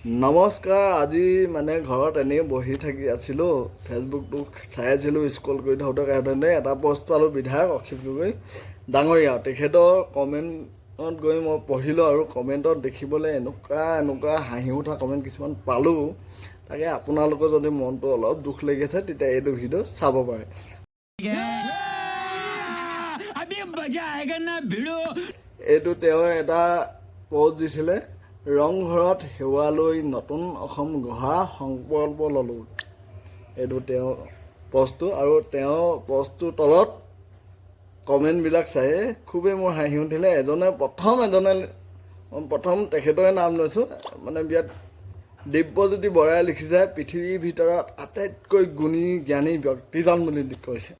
নমস্কাৰ। আজি মানে ঘৰত এনেই বহি থাকি আছিলোঁ, ফেচবুকটো চাই আছিলোঁ, স্ক্ৰল কৰি থাকোঁতে এটা পোষ্ট পালোঁ বিধায়ক অখিল গগৈ ডাঙৰীয়া। তেখেতৰ কমেণ্টত গৈ মই পঢ়িলোঁ আৰু কমেণ্টত দেখিবলৈ এনেকুৱা হাঁহি উঠা কমেণ্ট কিছুমান পালোঁ। তাকে আপোনালোকৰ যদি মনটো অলপ দুখ লাগি আছে তেতিয়া এইটো ভিডিঅ' চাব পাৰে। এইটো তেওঁ এটা পোষ্ট দিছিলে, ৰংঘৰত সেৱা লৈ নতুন অসম গঢ়াৰ সংকল্প ল'লোঁ। এইটো তেওঁ পষ্টটো, আৰু তেওঁ পষ্টটোৰ তলত কমেণ্টবিলাক চাই খুবেই মোৰ হাঁহি উঠিলে। প্ৰথম তেখেতৰে নাম লৈছোঁ, মানে বিৰাট দিব্যজ্যোতি বৰাই লিখিছে, পৃথিৱীৰ ভিতৰত আটাইতকৈ গুণী জ্ঞানী ব্যক্তিজন বুলি কৈছে।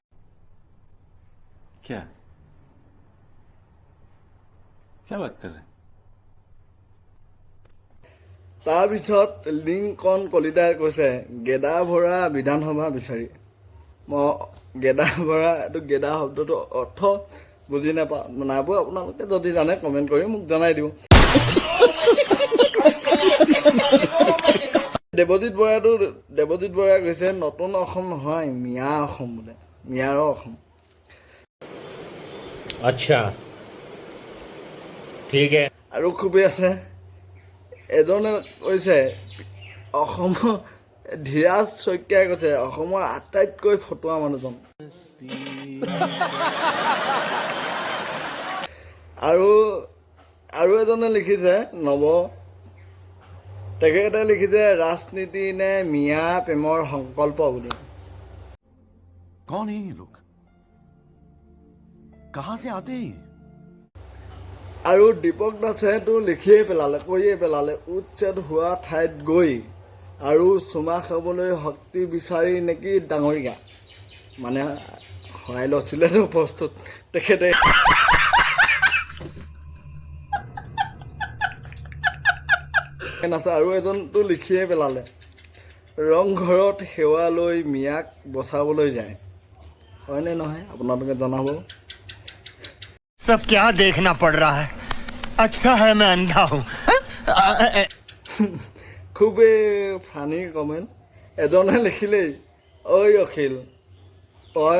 তাৰপিছত লিংকন কলিতাই কৈছে, গেদা ভৰা বিধানসভা বিচাৰি। মই গেদা শব্দটো অৰ্থ বুজি নাপাব। আপোনালোকে যদি জানে কমেণ্ট কৰি মোক জনাই দিব। দেৱজিৎ বৰাই কৈছে, নতুন অসম নহয়, মিয়া অসম বোলে, মিয়াৰৰ অসম। আচ্ছা ঠিক আছে। আৰু খুবেই আছে, এজনে কৈছে অসমৰ ধীৰাজ শইকীয়াই কৈছে, অসমৰ আটাইতকৈ ফটুৱা মানুহজন। আৰু এজনে লিখিছে তেখেতে লিখিছে, ৰাজনীতি নে মিয়া প্ৰেমৰ সংকল্প বুলি। कौन है ये लोग? कहां से आते हैं? আৰু দীপক দাসেতো কৈয়ে পেলালে, উচ্ছেদ হোৱা ঠাইত গৈ আৰু চুমা খাবলৈ শক্তি বিচাৰি নেকি ডাঙৰীয়া। মানে হৰাই লৈছিলেতো প্ৰস্তুত তেখেতে। আৰু এজনতো লিখিয়ে পেলালে, ৰংঘৰত সেৱা লৈ মিয়াক বচাবলৈ যায়। হয়নে নহয় আপোনালোকে জনাব। सब क्या देखना पड़ रहा है? अच्छा है मैं अंधा हूँ। খুবেই ফানি কমেণ্ট। এজনে লিখিলেই, ঐ অখিল, তই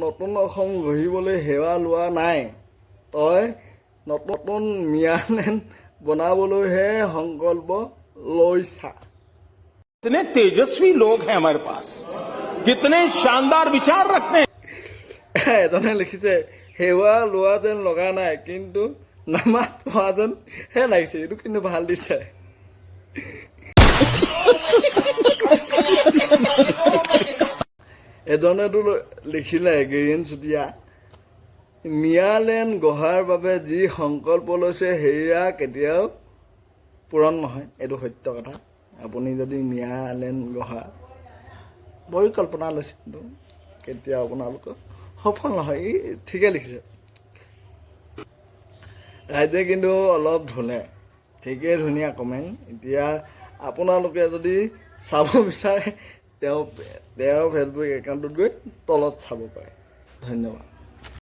নতুন অসম গঢ়িবলৈ সেৱা লোৱা নাই, তই নতুন মিয়ালেণ্ড বনাবলৈহে সংকল্প লৈছা। कितने तेजस्वी लोग हैं हमारे पास, कितने शानदार विचार रखते हैं। এজনে লিখিছে, সেৱা লোৱা যেন লগা নাই, কিন্তু নামাজ পঢ়া যেন হে লাগিছে। এইটো কিন্তু ভাল দিছে। এজনেতো লিখিলে, গিৰিণ চুতীয়া, মিয়ালেণ্ড গঢ়াৰ বাবে যি সংকল্প লৈছে সেয়া কেতিয়াও পূৰণ নহয়। এইটো সত্য কথা। আপুনি যদি মিয়ালেণ্ড গঢ়া পৰিকল্পনা লৈছে, কিন্তু কেতিয়াও আপোনালোকৰ সফল নহয়। ই ঠিকে লিখিছে। ৰাইজে কিন্তু অলপ ধুলে, ঠিকেই ধুনীয়া কমেণ্ট। এতিয়া আপোনালোকে যদি চাব বিচাৰে, তেওঁ ফেচবুক একাউণ্টত গৈ তলত চাব পাৰে। ধন্যবাদ।